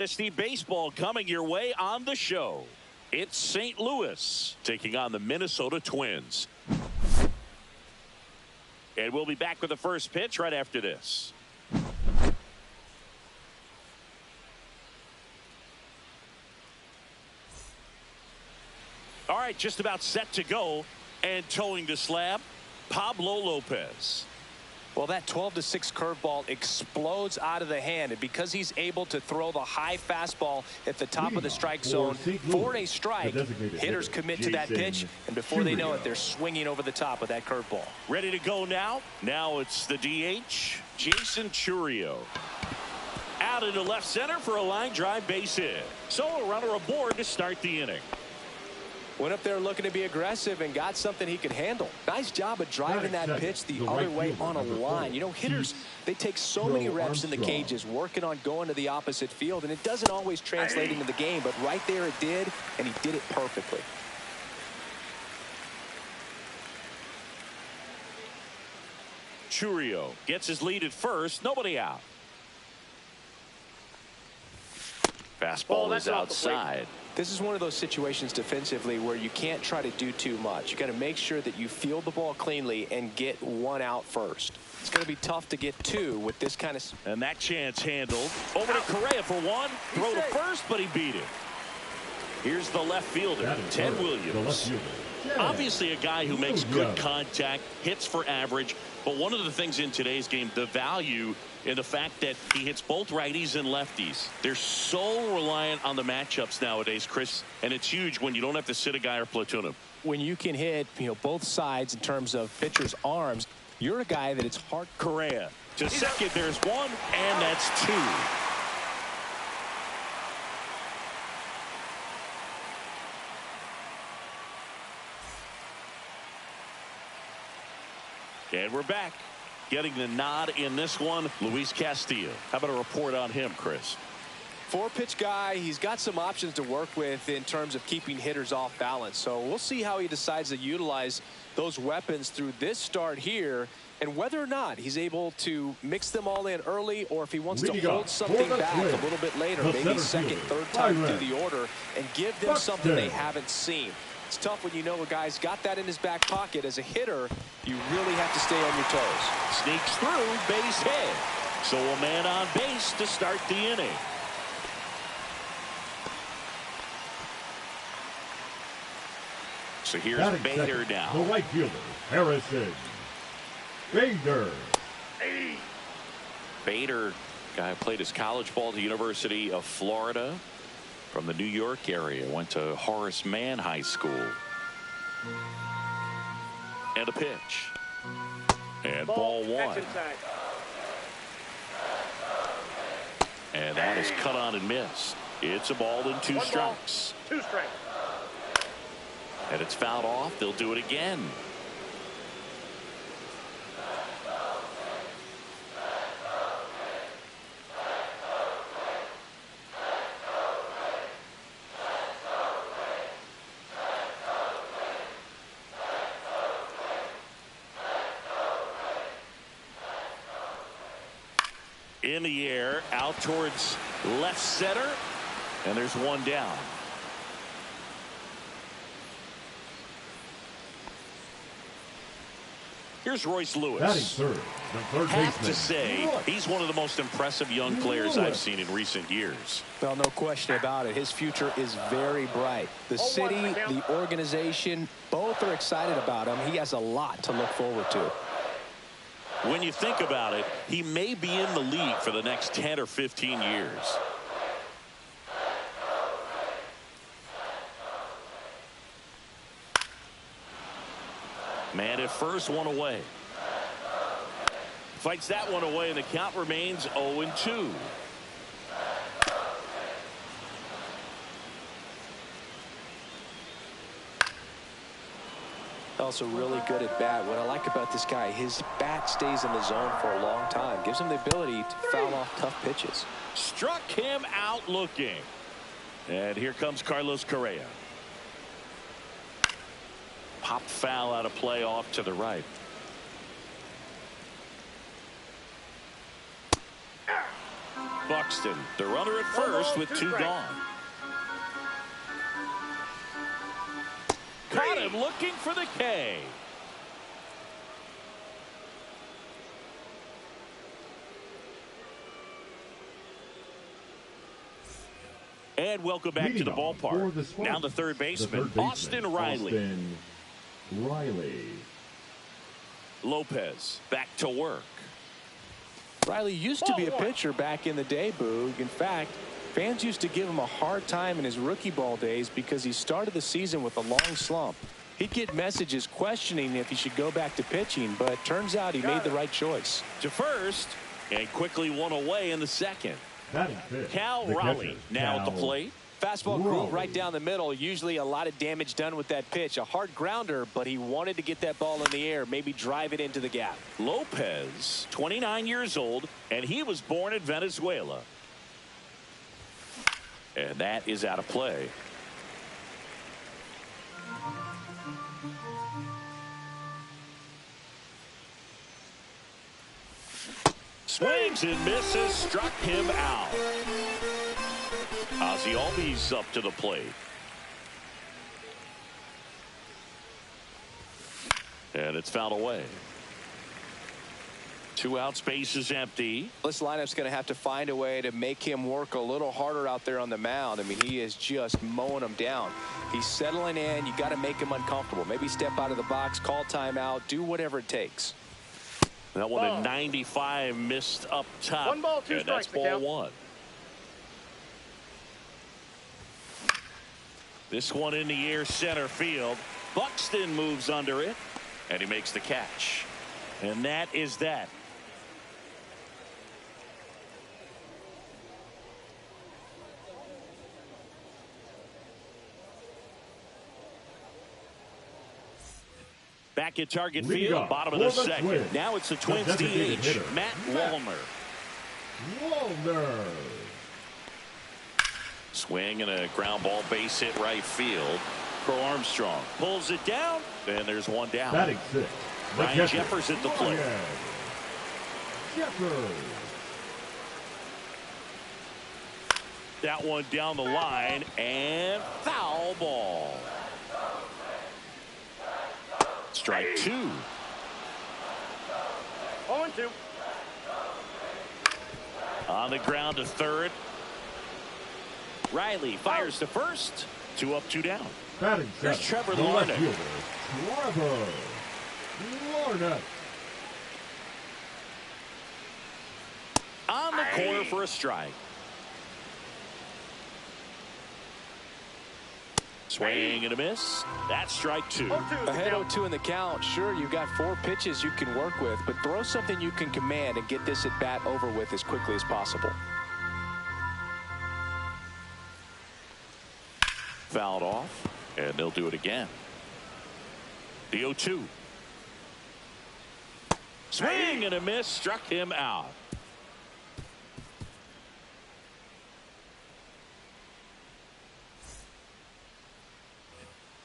Dynasty baseball coming your way on the show. It's St. Louis taking on the Minnesota Twins. And we'll be back with the first pitch right after this. All right, just about set to go. And towing the slab, Pablo Lopez. Well, that 12-6 curveball explodes out of the hand, and because he's able to throw the high fastball at the top of the strike zone for a strike, hitters commit to that pitch, and before they know it, they're swinging over the top of that curveball. Ready to go now? Now it's the DH, Jason Chourio. Out into left center for a line drive base hit. So a runner aboard to start the inning. Went up there looking to be aggressive and got something he could handle. Nice job of driving that pitch the other way on a line. You know, hitters, they take so many reps in the cages working on going to the opposite field, and it doesn't always translate into the game, but right there it did, and he did it perfectly. Chourio gets his lead at first, nobody out. Fastball is outside. This is one of those situations defensively where you can't try to do too much. You got to make sure that you field the ball cleanly and get one out first. It's going to be tough to get two with this kind of. And that chance handled. Over to Correa for one. Throw to first, but he beat it. Here's the left fielder, Ted Williams. Obviously a guy who makes good contact, hits for average. But one of the things in today's game, the value in the fact that he hits both righties and lefties. They're so reliant on the matchups nowadays, Chris, and it's huge when you don't have to sit a guy or platoon him. When you can hit, both sides in terms of pitcher's arms, you're a guy that it's hard. Correa to second, there's one, and that's two. And we're back. Getting the nod in this one, Luis Castillo. How about a report on him, Chris? Four-pitch guy. He's got some options to work with in terms of keeping hitters off balance. So we'll see how he decides to utilize those weapons through this start here, and whether or not he's able to mix them all in early, or if he wants to hold something back a little bit later, maybe second, third time through the order, and give them something they haven't seen. It's tough when you know a guy's got that in his back pocket. As a hitter, you really have to stay on your toes. Sneaks through, base hit. So a man on base to start the inning. So here's Bader now. The right fielder, Harrison Bader. Bader, guy played his college ball at the University of Florida. From the New York area, went to Horace Mann High School. And a pitch. And ball one. And that is cut on and missed. It's a ball and two strikes. Two strikes. And it's fouled off. They'll do it again. In the air, out towards left center, and there's one down. Here's Royce Lewis. Have to say, he's one of the most impressive young players I've seen in recent years. Well, no question about it. His future is very bright. The city, the organization, both are excited about him. He has a lot to look forward to. When you think about it, he may be in the league for the next 10 or 15 years. Man at first, one away. Fights that one away, and the count remains 0-2. Also really good at bat. What I like about this guy, his bat stays in the zone for a long time. Gives him the ability to foul off tough pitches. Struck him out looking. And here comes Carlos Correa. Popped foul out of play off to the right. Buxton. The runner at first with two gone. Caught him looking for the K. And welcome back to the ballpark. Now the third baseman, Austin Riley. Lopez back to work. Riley used to be a pitcher back in the day, Boog. In fact, fans used to give him a hard time in his rookie ball days because he started the season with a long slump. He'd get messages questioning if he should go back to pitching, but turns out he made the right choice. To first, and quickly one away in the second. Cal Raleigh now at the plate. Fastball groove right down the middle. Usually a lot of damage done with that pitch. A hard grounder, but he wanted to get that ball in the air, maybe drive it into the gap. Lopez, 29 years old, and he was born in Venezuela. And that is out of play. Swings and misses, struck him out. Ozzie Albies up to the plate. And it's fouled away. 2 outs, base is empty. This lineup's going to have to find a way to make him work a little harder out there on the mound. I mean, he is just mowing them down. He's settling in. You got to make him uncomfortable. Maybe step out of the box, call timeout, do whatever it takes. That one at 95 missed up top. 1 ball, 2 and strikes. That's ball 1. This one in the air, center field. Buxton moves under it, and he makes the catch. And that is that. Back at target field, bottom of the second. Now it's the Twins DH, Matt Wallner. Swing and a ground ball, base hit right field. Crow Armstrong pulls it down, and there's one down. Batting 6. Ryan Jeffers at the plate. That one down the line, and foul ball. Strike 2. 0-2. On the ground to third. Riley fires to first. 2 up, 2 down. Here's Trevor Larnach. On the corner for a strike. Swing and a miss. That's strike 2. Ahead 0-2 in the count. Sure, you've got 4 pitches you can work with, but throw something you can command and get this at bat over with as quickly as possible. Fouled off, and they'll do it again. The 0-2. Swing and a miss, struck him out.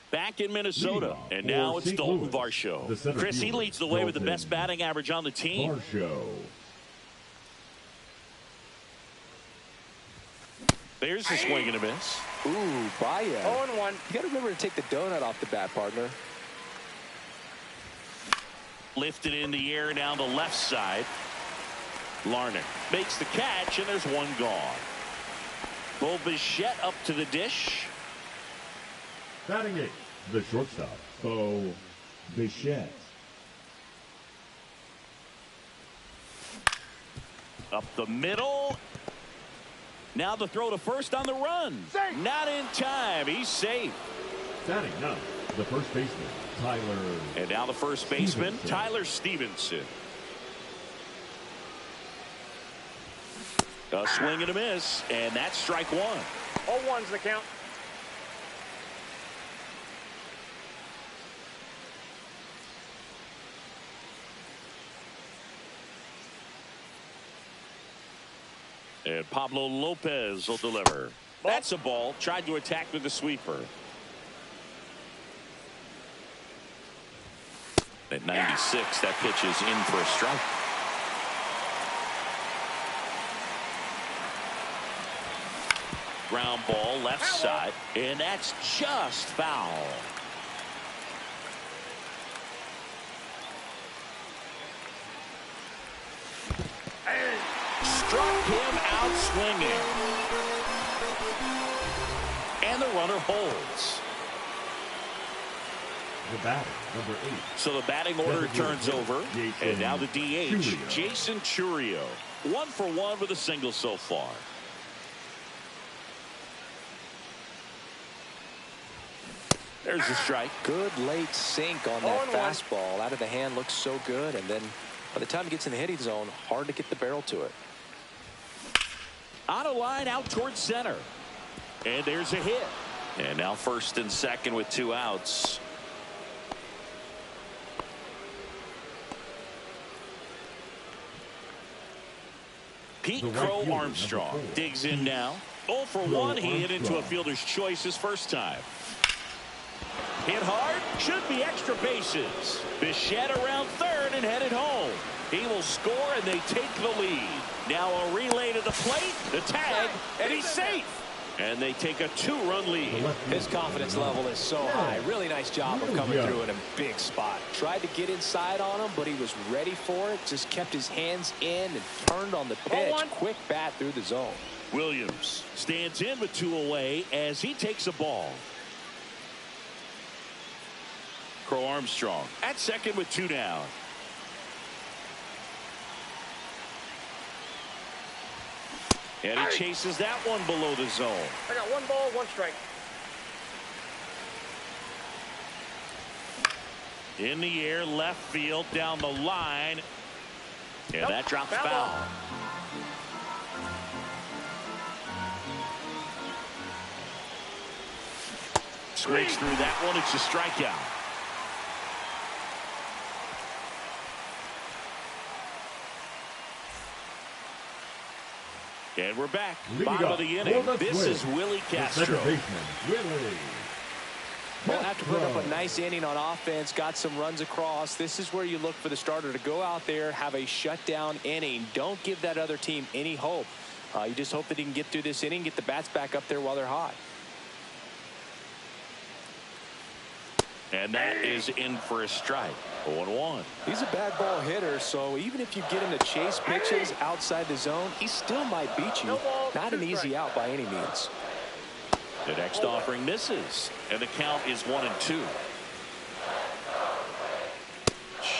Back in Minnesota, and now it's Dalton Varsho. Chris, he leads the way with the best batting average on the team. There's the swing and a miss. Ooh, Baez. 0-1. You got to remember to take the donut off the bat, partner. Lifted in the air down the left side. Larnach makes the catch, and there's one gone. Bo Bichette up to the dish. Batting 8, the shortstop, Bo Bichette. Up the middle. Now the throw to first on the run. Safe. Not in time. He's safe. Batting 9, the first baseman, Tyler. And now the first baseman, Stevenson. Tyler Stevenson. A swing and a miss, and that's strike 1. 0-1's the count. And Pablo Lopez will deliver. That's a ball. Tried to attack with the sweeper. At 96, that pitch is in for a strike. Ground ball left side, and that's just foul. Struck him out swinging. And the runner holds. The batter, number 8. So the batting order turns over. And now the DH, Jason Chourio. 1 for 1 with a single so far. There's the strike. Good late sink on that fastball. Out of the hand, looks so good. And then by the time it gets in the hitting zone, hard to get the barrel to it. On a line out towards center. And there's a hit. And now first and second with 2 outs. Pete Crow Armstrong digs in now. 0 for 1. He hit into a fielder's choice his first time. Hit hard. Should be extra bases. Bichette around third and headed home. He will score and they take the lead. Now a relay to the plate. The tag. And he's safe. And they take a 2-run lead. His confidence level is so high. Really nice job of coming through in a big spot. Tried to get inside on him, but he was ready for it. Just kept his hands in and turned on the pitch. Quick bat through the zone. Williams stands in with 2 away as he takes a ball. Crow Armstrong at second with 2 down. And he chases that one below the zone. I got 1 ball, 1 strike. In the air, left field, down the line. And that drops foul. Swings through that one. It's a strikeout. And we're back. Bottom of the inning. This is Willie Castro. Well, after putting up a nice inning on offense, got some runs across, this is where you look for the starter to go out there, have a shutdown inning. Don't give that other team any hope. You just hope that he can get through this inning, get the bats back up there while they're hot. And that is in for a strike. 0-1. He's a bad ball hitter, so even if you get him to chase pitches outside the zone, he still might beat you. Not an easy out by any means. The next offering misses, and the count is 1-2.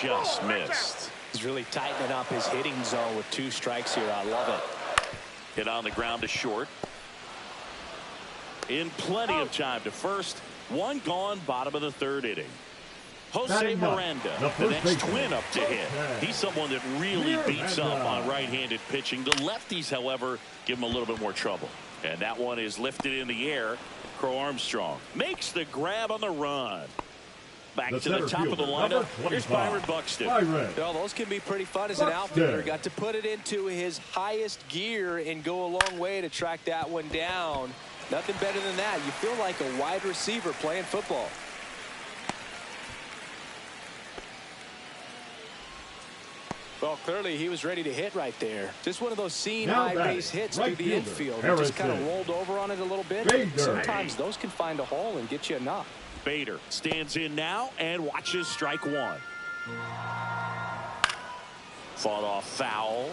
Just missed. He's really tightening up his hitting zone with 2 strikes here. I love it. Hit on the ground to short. In plenty of time to first. 1 gone, bottom of the 3rd inning. Jose Miranda, the next twin up to hit. He's someone that really beats up on right-handed pitching. The lefties, however, give him a little bit more trouble. And that one is lifted in the air. Crow Armstrong makes the grab on the run. Back to the top of the lineup. Here's Byron Buxton. Well, those can be pretty fun as an outfielder. Got to put it into his highest gear and go a long way to track that one down. Nothing better than that. You feel like a wide receiver playing football. Well, clearly he was ready to hit right there. Just one of those seeing high base hits through the infield. He just kind of rolled over on it a little bit. Sometimes those can find a hole and get you a knock. Bader stands in now and watches strike 1. Fought off foul.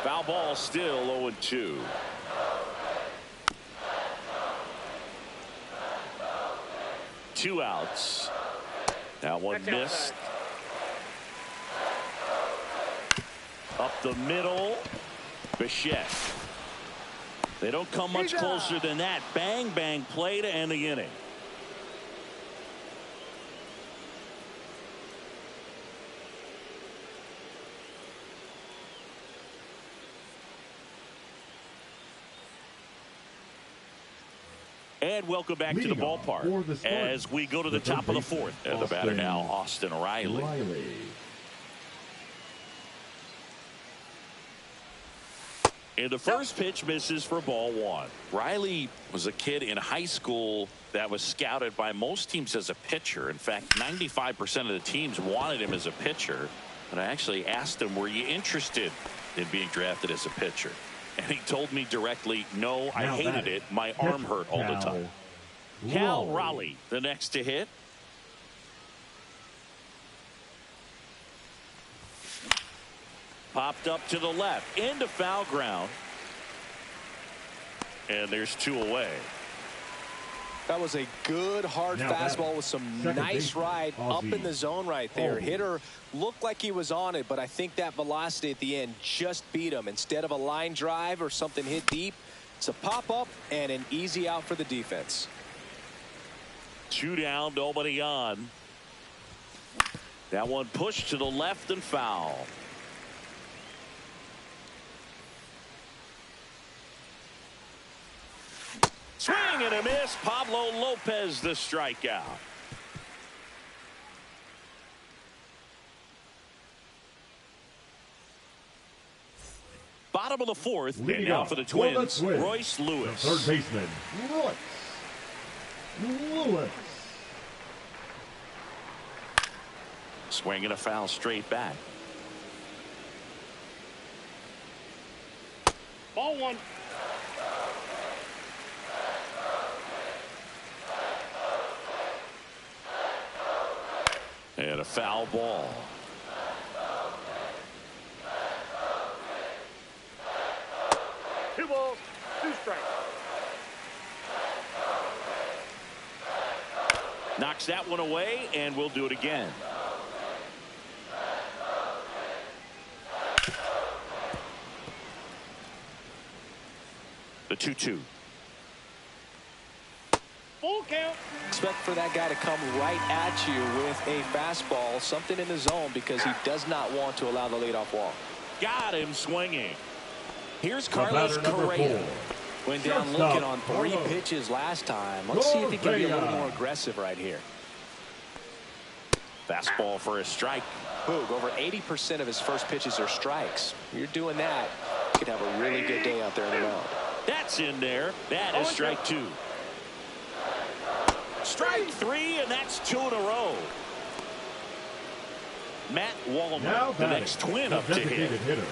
Foul ball still 0-2. Two outs. That one missed. Up the middle. Bichette. They don't come much closer than that. Bang, bang play to end the inning. And welcome back to the ballpark as we go to the top of the 4th. And the batter now, Austin Riley. And the first pitch misses for ball 1. Riley was a kid in high school that was scouted by most teams as a pitcher. In fact, 95% of the teams wanted him as a pitcher. But I actually asked him, were you interested in being drafted as a pitcher? And he told me directly, no, I hated it. My arm hurt all the time. Cal Raleigh, the next to hit. Popped up to the left, into foul ground. And there's 2 away. That was a good hard fastball with some nice ride up in the zone right there. Hitter looked like he was on it, but I think that velocity at the end just beat him. Instead of a line drive or something hit deep, it's a pop up and an easy out for the defense. 2 down, nobody on. That one pushed to the left and foul. Swing and a miss. Pablo Lopez the strikeout. Bottom of the 4th, and now for the Twins, Royce Lewis. The third baseman, Royce Lewis. Swing and a foul straight back. Ball 1. And a foul ball. Two balls, 2 strikes. Knocks that one away, and we'll do it again. The 2-2. Full count. Expect for that guy to come right at you with a fastball, something in the zone, because he does not want to allow the leadoff walk. Got him swinging. Here's Carlos Correa. Went down looking on 3 pitches last time. Let's see if he can be a little more aggressive right here. Fastball for a strike. Boog, over 80% of his first pitches are strikes. You're doing that, you could have a really good day out there in the mound. That's in there. That is strike 2. Strike 3, and that's 2 in a row. Matt Wallner, the next Twin up to hit. Hitter,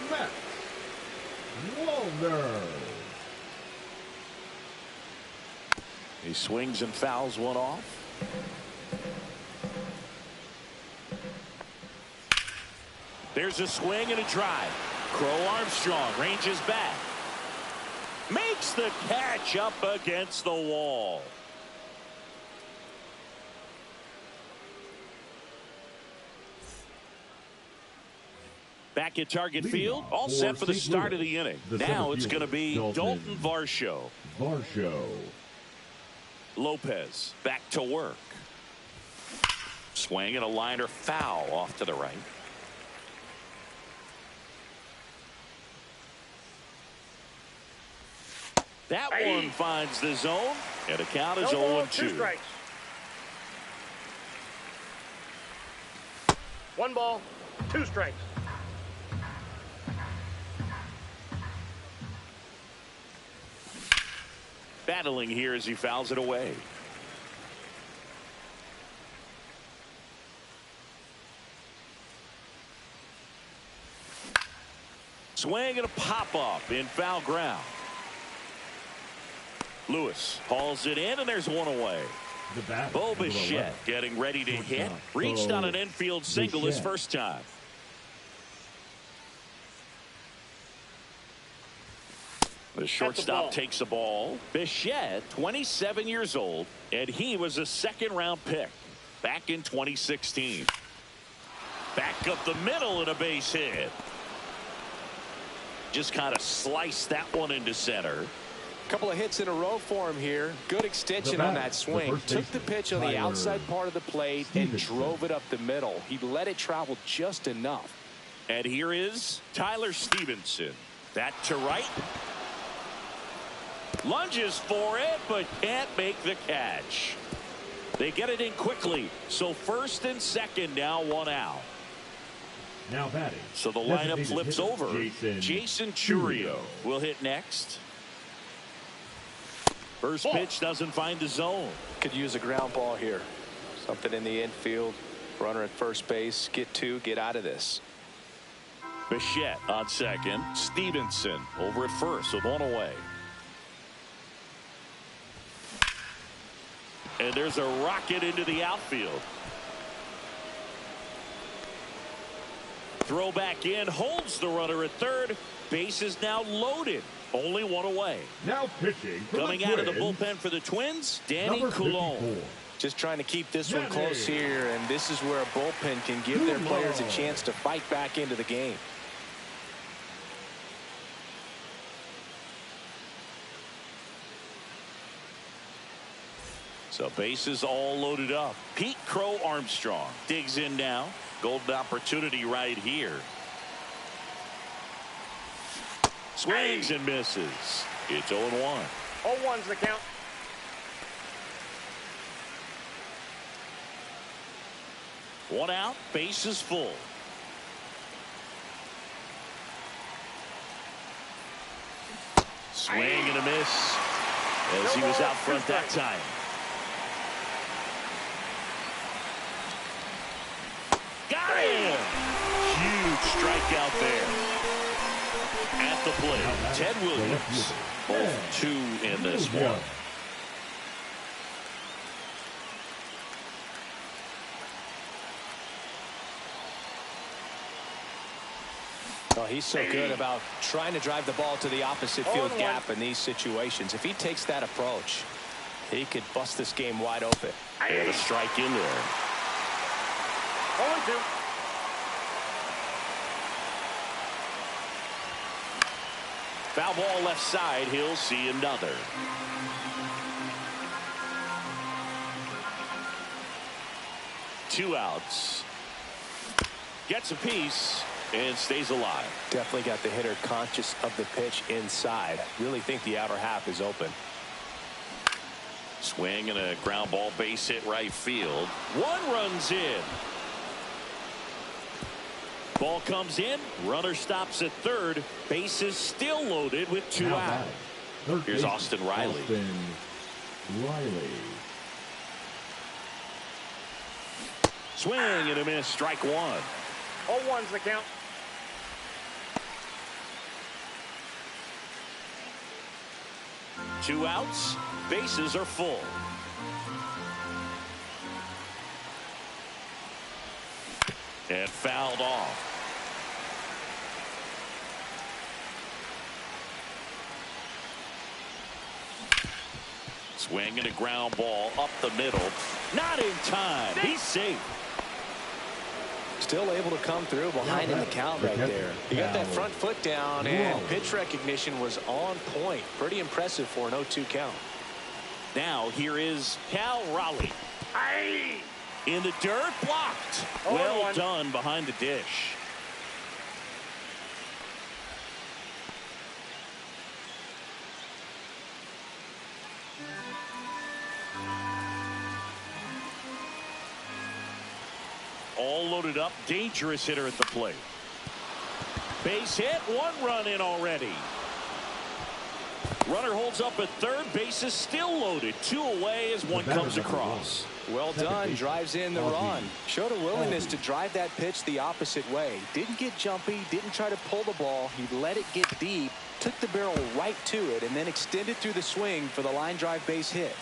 Matt Wallner. He swings and fouls one off. There's a swing and a drive. Crow Armstrong ranges back. Makes the catch up against the wall. Back at target field, all set for the start of the inning. Now it's going to be Dalton Varsho. Lopez back to work. Swing and a liner foul off to the right. That one finds the zone, and the count is 0-2. 1 ball, 2 strikes. Battling here as he fouls it away. Swing and a pop-up in foul ground. Lewis hauls it in, and there's 1 away. Bo Bichette getting ready to hit. Reached on an infield single his first time. The shortstop takes the ball. Bichette, 27 years old, and he was a 2nd-round pick back in 2016. Back up the middle and a base hit. Just kind of sliced that one into center. Couple of hits in a row for him here. Good extension on that swing. Took the pitch on the outside part of the plate and drove it up the middle. He let it travel just enough. And here is Tyler Stevenson. That to right. Lunges for it, but can't make the catch. They get it in quickly. So 1st and 2nd now, 1 out. Now batting. So the lineup flips over. Jason Churio will hit next. First pitch doesn't find the zone. Could use a ground ball here. Something in the infield. Runner at first base. Get two. Get out of this. Bichette on second. Stevenson over at first with one away. And there's a rocket into the outfield. Throw back in, holds the runner at third. Base is now loaded. Only one away. Now pitching for Coming the out of the Twins, bullpen for the Twins, Danny number Coulomb. 54. Just trying to keep this one close here, and this is where a bullpen can give their players a chance to fight back into the game. So bases all loaded up. Pete Crow Armstrong digs in now. Golden opportunity right here. Swings and misses. It's 0-1. 0-1's the count. One out, bases full. Swing and a miss as he was out front that time. Got him! Huge strikeout there. At the plate, Ted Williams. Both two in this one. Oh, he's so good about trying to drive the ball to the opposite field gap in these situations. If he takes that approach, he could bust this game wide open. And a strike in there. 0-2. Foul ball left side. He'll see another. Two outs. Gets a piece and stays alive. Definitely got the hitter conscious of the pitch inside. Really think the outer half is open. Swing and a ground ball, base hit right field. One runs in. Ball comes in. Runner stops at third. Base is still loaded with two out. Here's Austin Riley. Swing and a miss. Strike one. 0-1's the count. Two outs. Bases are full. And fouled off. Swing and a ground ball up the middle. Not in time. He's safe. Still able to come through behind in the count right there. He got that front foot down, and pitch recognition was on point. Pretty impressive for an 0-2 count. Now here is Cal Raleigh. In the dirt, blocked. Well done behind the dish. All loaded up. Dangerous hitter at the plate. Base hit. One run in already. Runner holds up at third. Base is still loaded. Two away as one comes across. Well done. Drives in the run. Showed a willingness to drive that pitch the opposite way. Didn't get jumpy. Didn't try to pull the ball. He let it get deep. Took the barrel right to it and then extended through the swing for the line drive base hit.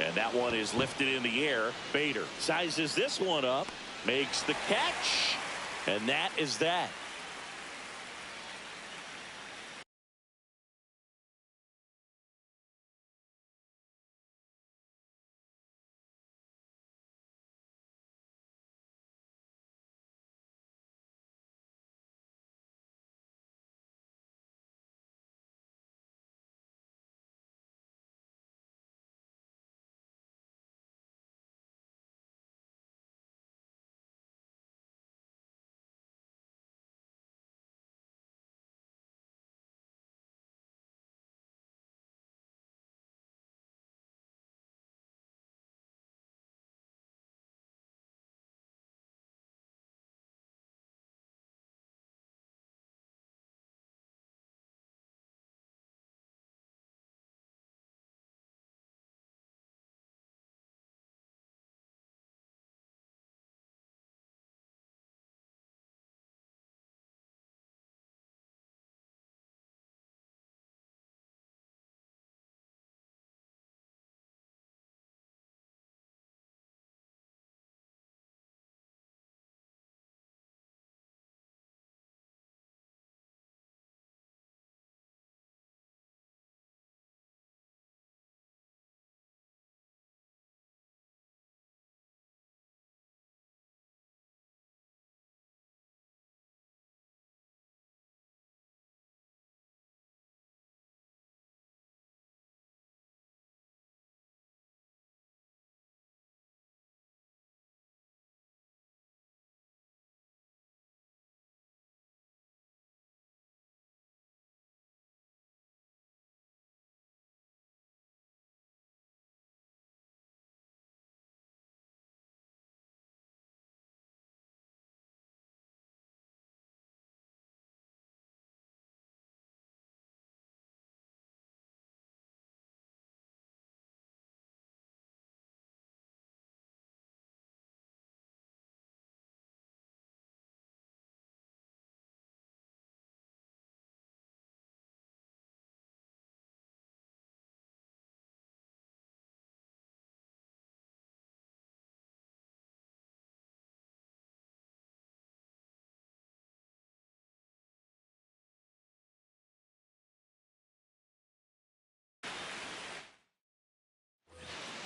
And that one is lifted in the air. Bader sizes this one up. Makes the catch. And that is that.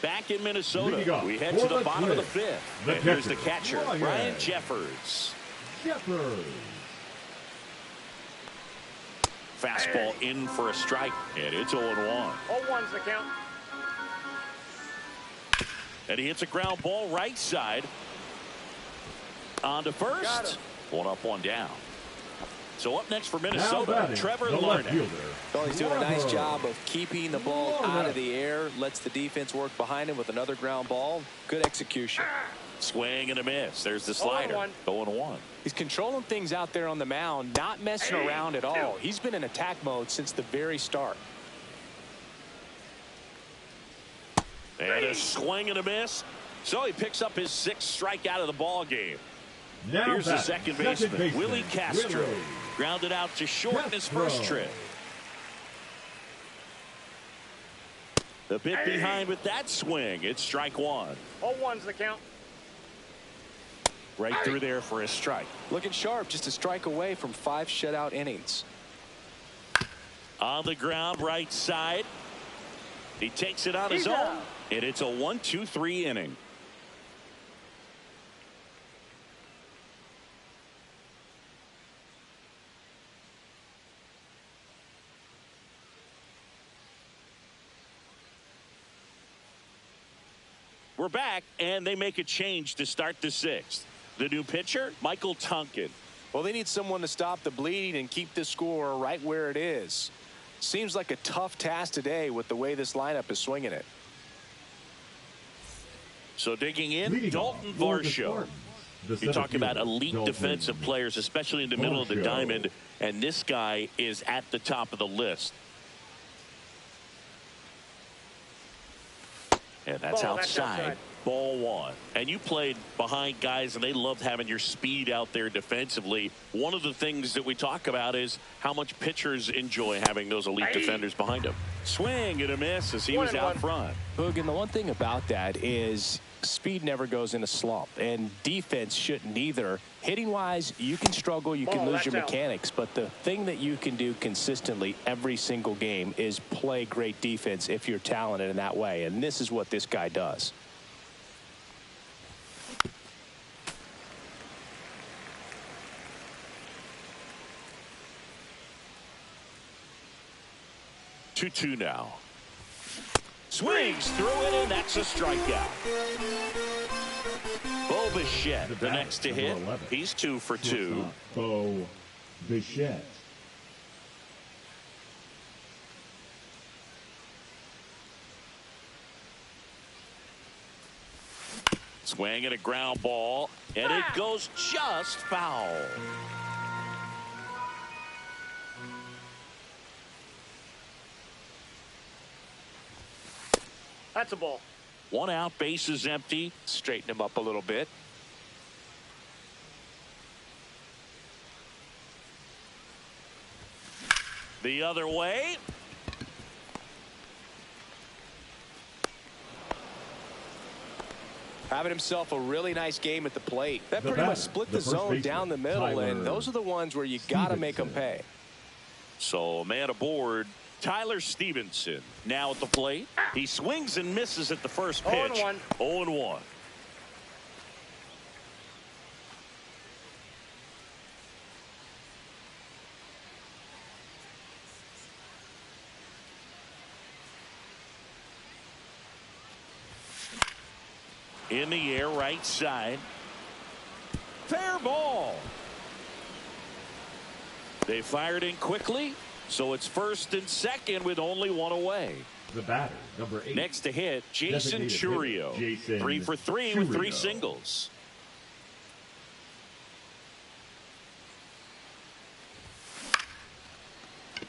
Back in Minnesota, we head to the bottom of the fifth. And here's the catcher, Ryan Jeffers. Fastball in for a strike, and it's 0-1. 0-1's the count. And he hits a ground ball right side. On to first. One up, one down. So up next for Minnesota, Trevor Larnach. Well, he's doing a nice job of keeping the ball out of the air. Lets the defense work behind him with another ground ball. Good execution. Swing and a miss. There's the slider. 0-1. He's controlling things out there on the mound, not messing around at all. He's been in attack mode since the very start. And a swing and a miss. So he picks up his 6th strikeout of the ball game. Here's the second baseman, Willie Castro. Grounded out to short in his first trip. The bit behind with that swing. It's strike 1. 0-1's the count. Right through there for a strike. Looking sharp, just a strike away from 5 shutout innings. On the ground, right side. He takes it on his own, and it's a 1-2-3 inning. We're back, and they make a change to start the 6th. The new pitcher, Michael Tonkin. Well, they need someone to stop the bleeding and keep the score right where it is. Seems like a tough task today with the way this lineup is swinging it. So digging in, Dalton Varsho. You talk about elite defensive players, especially in the middle of the diamond, and this guy is at the top of the list. And that's outside. Ball 1. And you played behind guys, and they loved having your speed out there defensively. One of the things that we talk about is how much pitchers enjoy having those elite defenders behind them. Swing and a miss as he was out front. Boog, and the one thing about that is speed never goes in a slump, and defense shouldn't either. Hitting wise, you can struggle, you can lose your mechanics, but the thing that you can do consistently every single game is play great defense if you're talented in that way, and this is what this guy does. Two now. Swings through it, and that's a strikeout. Bo Bichette, the next to hit. 11. He's 2 for 2. Bo Bichette. Swing and a ground ball, and it goes just foul. That's a ball. 1 out, base is empty. Straighten him up a little bit. The other way. Having himself a really nice game at the plate. That pretty much split the zone down the middle, and those are the ones where you got to make them pay. So a man aboard, Tyler Stevenson, now at the plate. He swings and misses at the first pitch. 0-1. 0-1. In the air, right side. Fair ball. They fired in quickly, so it's first and second with only 1 away. The batter, number 8. Next to hit, Jason Churio. 3 for 3 with 3 singles.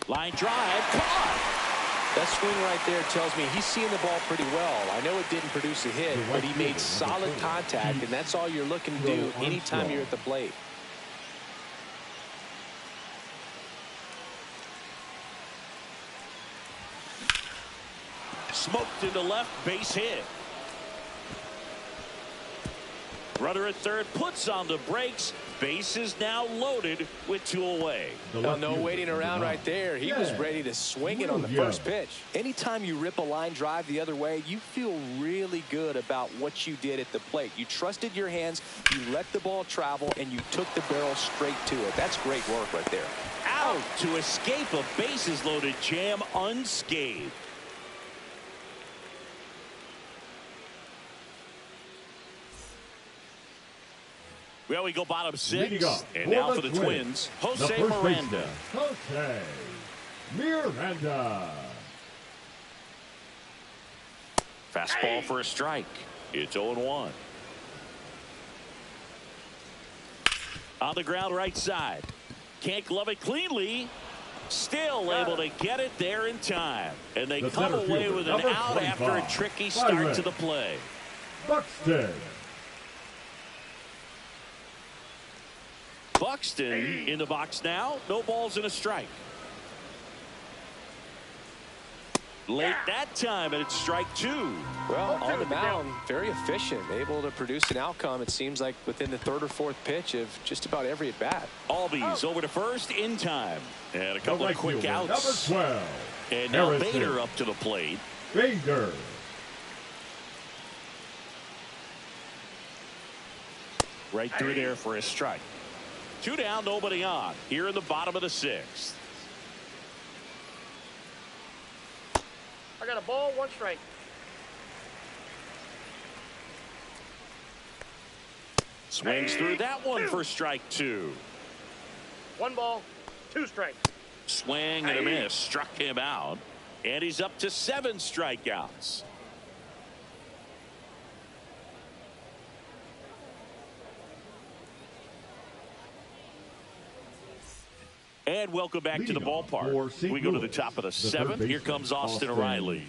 Line drive, caught. That swing right there tells me he's seeing the ball pretty well. I know it didn't produce a hit, but he made solid contact, and that's all you're looking to do anytime you're at the plate. Smoked into left, base hit. Runner at third puts on the brakes. Base is now loaded with 2 away. No waiting around right there. He was ready to swing it on the first pitch. Anytime you rip a line drive the other way, you feel really good about what you did at the plate. You trusted your hands, you let the ball travel, and you took the barrel straight to it. That's great work right there. Out to escape a bases loaded jam unscathed. Well, we go bottom 6. And now for the Twins, Jose Miranda. Jose Miranda. Fastball for a strike. It's 0-1. On the ground right side. Can't glove it cleanly. Still able to get it there in time. And they come away with an out after a tricky start to the play. Buxton. Buxton in the box now. No balls and a strike. Late that time, and it's strike 2. Well, on the mound, very efficient, able to produce an outcome, it seems like, within the 3rd or 4th pitch of just about every at-bat. Albies over to first in time. And a couple of quick outs. Number 12. And now Bader up to the plate. Bader. Right through there for a strike. 2 down, nobody on. Here in the bottom of the 6th. I got a ball, 1 strike. Swings through that one for strike 2. 1 ball, 2 strikes. Swing and a miss. Struck him out. And he's up to 7 strikeouts. And welcome back to the ballpark. We go to the top of the 7th. Here comes Austin Riley.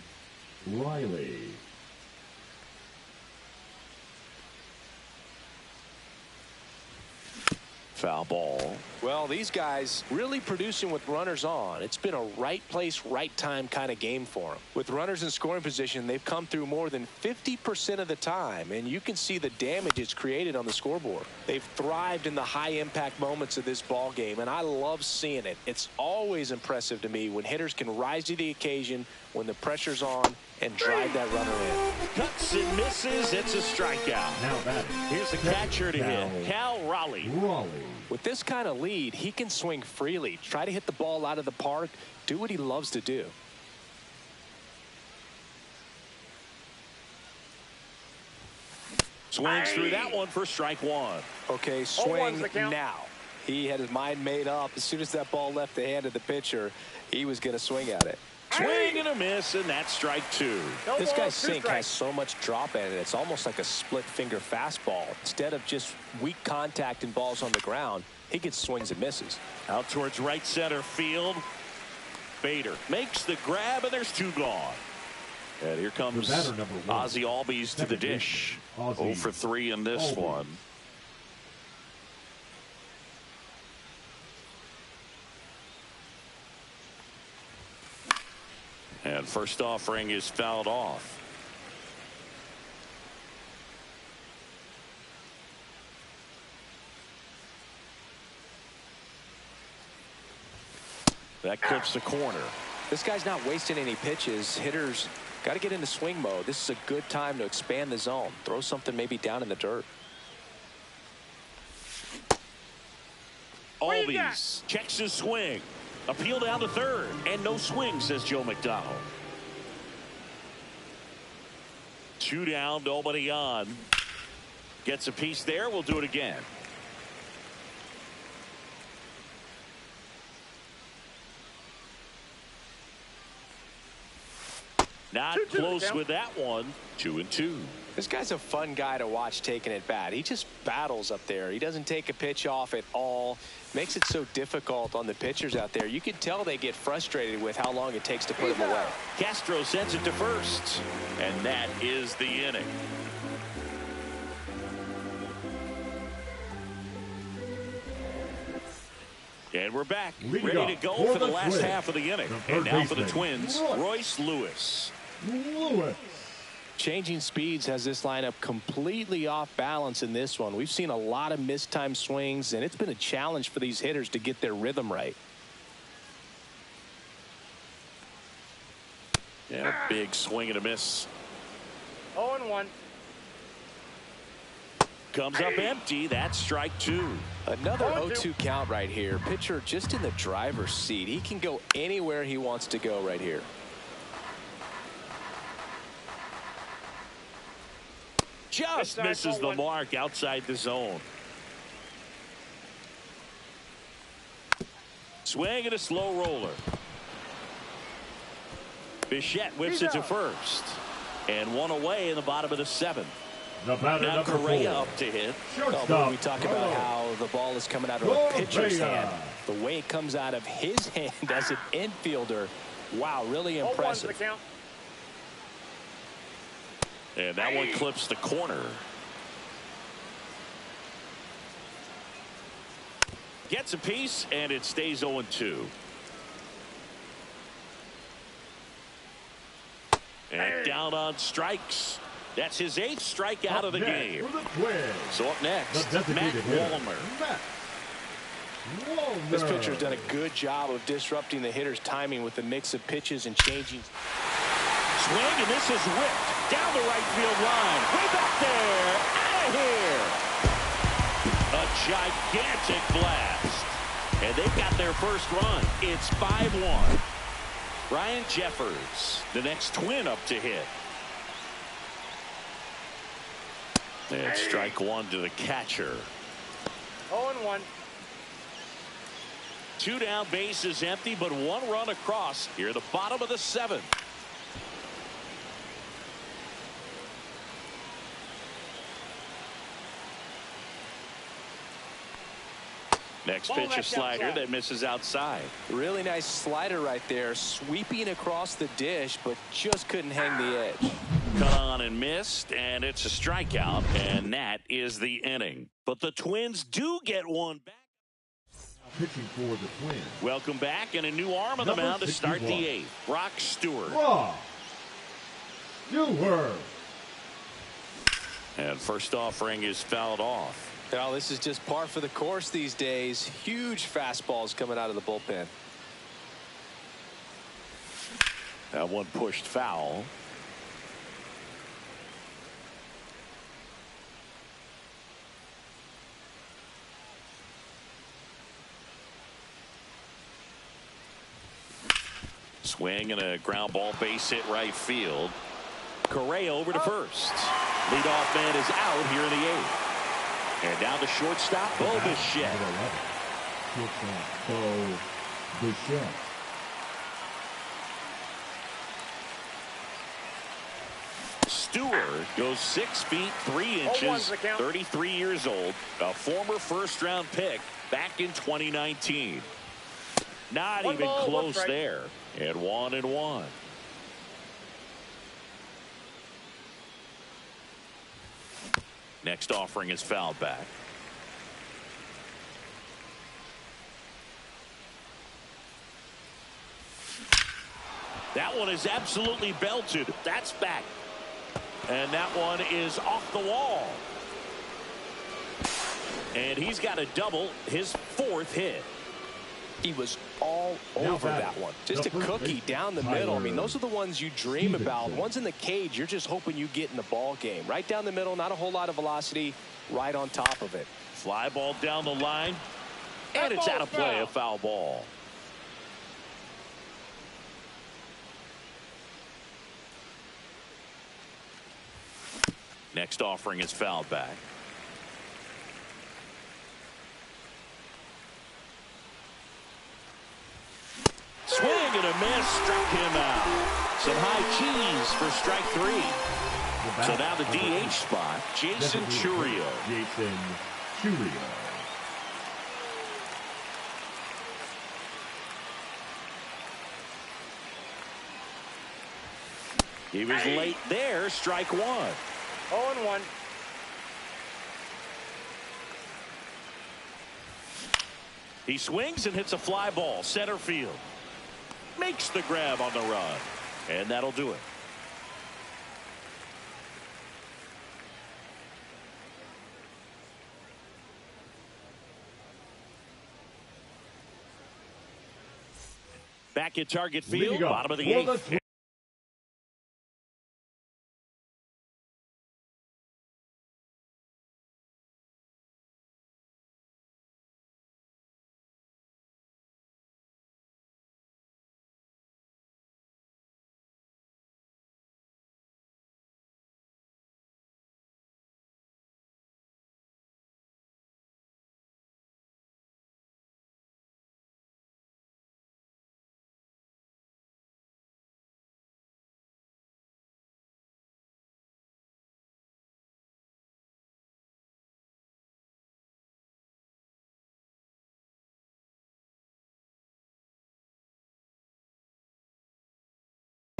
Foul ball. Well, these guys really producing with runners on. It's been a right place, right time kind of game for them. With runners in scoring position, they've come through more than 50% of the time, and you can see the damage it's created on the scoreboard. They've thrived in the high-impact moments of this ball game, and I love seeing it. It's always impressive to me when hitters can rise to the occasion when the pressure's on and drive that runner in. Cuts and misses. It's a strikeout. Now batting. Here's the catcher to hit, Cal Raleigh. With this kind of lead, he can swing freely, try to hit the ball out of the park, do what he loves to do. Swings through that one for strike 1. Okay, swing now. He had his mind made up. As soon as that ball left the hand of the pitcher, he was going to swing at it. Swing and a miss, and that's strike 2. This guy's sink has so much drop in it. It's almost like a split finger fastball. Instead of just weak contact and balls on the ground, he gets swings and misses. Out towards right center field. Bader makes the grab, and there's 2 gone. And here comes Ozzie Albies to the dish. 0 for 3 in this one. And first offering is fouled off. That clips the corner. This guy's not wasting any pitches. Hitters got to get into swing mode. This is a good time to expand the zone. Throw something maybe down in the dirt. Albies checks his swing. Appeal down to third, and no swing, says Joe McDonald. 2 down, nobody on. Gets a piece there. We'll do it again. Not close with that one. 2-2. This guy's a fun guy to watch taking at bat. He just battles up there. He doesn't take a pitch off at all. Makes it so difficult on the pitchers out there. You can tell they get frustrated with how long it takes to put him away. Castro sends it to first, and that is the inning. And we're back, ready to go for the last half of the inning. And now for the Twins, Royce Lewis. Changing speeds has this lineup completely off balance in this one. We've seen a lot of mistimed swings, and it's been a challenge for these hitters to get their rhythm right. Yeah, big swing and a miss. 0-1. Comes up empty. That's strike two. Another 0-2 count right here. Pitcher just in the driver's seat. He can go anywhere he wants to go right here. Just misses the mark outside the zone. Swing and a slow roller. Bichette whips it to first. And one away in the bottom of the seventh. Now Correa up to hit. We talk about how the ball is coming out of a pitcher's hand. The way it comes out of his hand as an infielder. Wow, really impressive. And that one clips the corner. Gets a piece, and it stays 0-2. And down on strikes. That's his 8th strikeout of the game. So up next, Matt Wallner. This pitcher's done a good job of disrupting the hitter's timing with the mix of pitches and changing. Swing, and this is whipped down the right field line. Way back there. Out of here. A gigantic blast. And they've got their first run. It's 5-1. Ryan Jeffers, the next Twin up to hit. And strike one to the catcher. 0-1. 2 down, bases empty, but 1 run across here, the bottom of the 7th. Next pitch, a slider that misses outside. Really nice slider right there, sweeping across the dish, but just couldn't hang the edge. Cut on and missed, and it's a strikeout, and that is the inning. But the Twins do get one back. Pitching for the Twins. Welcome back, and a new arm on the mound to start the 8th. Brock Stewart. And first offering is fouled off. Well, this is just par for the course these days. Huge fastballs coming out of the bullpen. That one pushed foul. Swing and a ground ball, base hit right field. Correa over to first. Leadoff man is out here in the 8th. And down to shortstop, Bo Bichette. Shortstop, Bo Bichette. Stewart goes 6 feet 3 inches, 33 years old, a former first-round pick back in 2019. Not even close there. And 1-1. Next offering is fouled back. That one is absolutely belted. That's back. And that one is off the wall. And he's got a double, his 4th hit. He was all over that one. Just a cookie down the middle. I mean, those are the ones you dream about. Ones in the cage, you're just hoping you get in the ball game. Right down the middle, not a whole lot of velocity, right on top of it. Fly ball down the line, and it's out of play, a foul ball. Next offering is fouled back. Swing and a miss, struck him out. Some high keys for strike 3. So now the DH spot, Jason Chourio. Jason Chourio. He was late there, strike 1. 0-1. He swings and hits a fly ball, center field. Makes the grab on the run, and that'll do it. Back at target field, Leading up bottom of the for the eighth.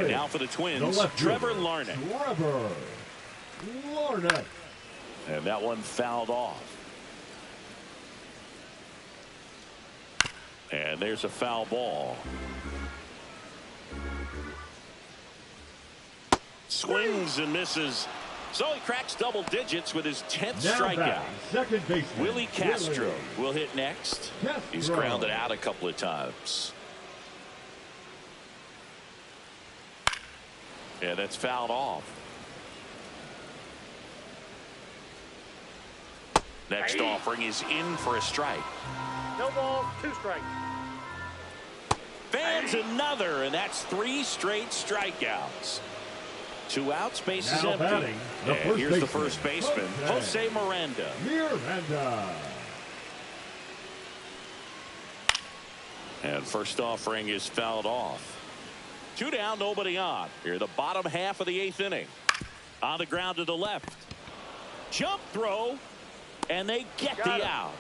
Now for the Twins, Trevor Larnach. And that one fouled off. And there's a foul ball. Swings and misses. So he cracks double digits with his 10th strikeout. Second baseman Willie Castro will hit next. He's grounded out a couple of times. Yeah, that's fouled off. Next offering is in for a strike. No ball, 2 strikes. Fans another, and that's 3 straight strikeouts. 2 outs, base is empty. And here's the first baseman, Jose Miranda. And first offering is fouled off. 2 down, nobody on. Here, the bottom half of the 8th inning. On the ground to the left. Jump throw, and they get the out.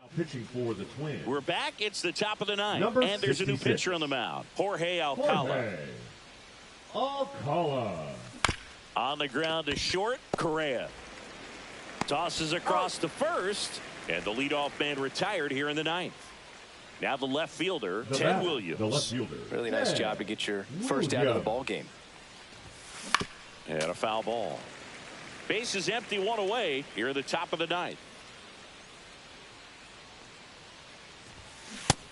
Now pitching for the Twins. We're back. It's the top of the 9th. And there's a new pitcher on the mound. Jorge Alcala. On the ground to short, Correa. Tosses across to first, and the leadoff man retired here in the 9th. Now the left fielder, Ted Williams. Really nice job to get your first out of the ball game. And a foul ball. Base is empty, 1 away here at the top of the 9th.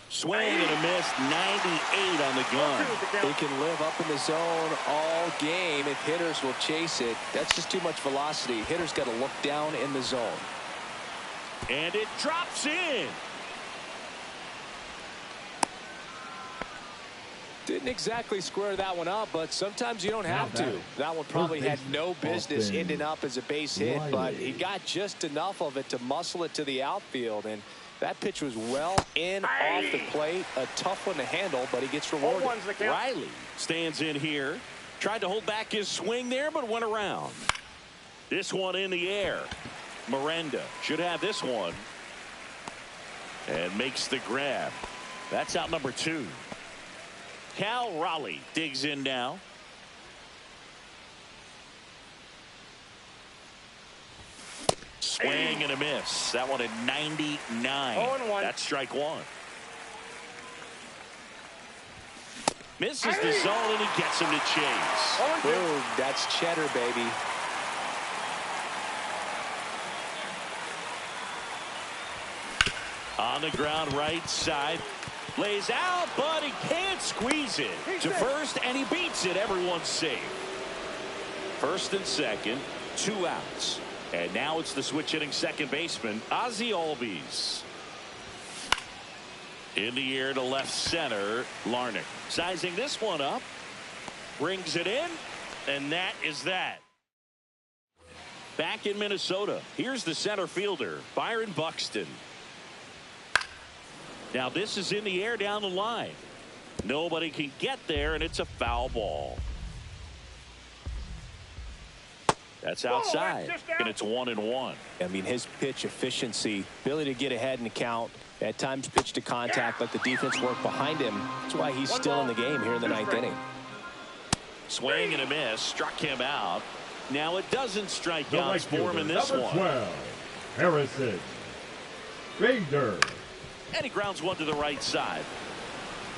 Swing and a miss, 98 on the gun. They can live up in the zone all game if hitters will chase it. That's just too much velocity. Hitters got to look down in the zone. And it drops in. Didn't exactly square that one up, but sometimes you don't have to. That one probably had no business ending up as a base hit, but he got just enough of it to muscle it to the outfield. And that pitch was well in off the plate. A tough one to handle, but he gets rewarded. Riley stands in here. Tried to hold back his swing there, but went around. This one in the air. Miranda should have this one. And makes the grab. That's out number 2. Cal Raleigh digs in now. Swing and a miss. That one at 99. That's strike 1. Misses the zone, and he gets him to chase. Boom, that's cheddar, baby. On the ground, right side. Lays out, but he can't squeeze it to first, and he beats it. Everyone's safe. First and second, 2 outs. And now it's the switch hitting second baseman, Ozzie Albies. In the air to left center, Larnach. Sizing this one up. Brings it in, and that is that. Back in Minnesota, here's the center fielder, Byron Buxton. Now this is in the air down the line. Nobody can get there, and it's a foul ball. That's outside, and it's 1-1. I mean, his pitch efficiency, ability to get ahead in the count, at times pitch to contact, let the defense work behind him. That's why he's still in the game here in the 9th inning. Swing and a miss, struck him out. Now it doesn't strike out for him in this one. 12, Harrison Bader. And he grounds one to the right side.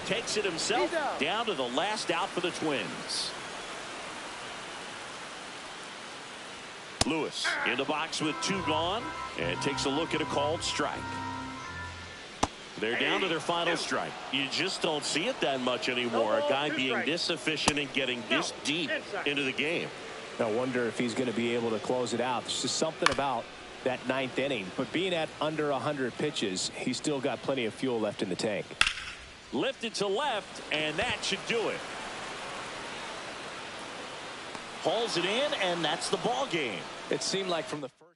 Takes it himself down to the last out for the Twins. Lewis in the box with 2 gone and takes a look at a called strike. They're down to their final strike. You just don't see it that much anymore. A guy being this efficient and getting this deep into the game. I wonder if he's going to be able to close it out. There's just something about that 9th inning. But being at under 100 pitches, he's still got plenty of fuel left in the tank. Lifted to left, and that should do it. Hauls it in, and that's the ball game. It seemed like from the first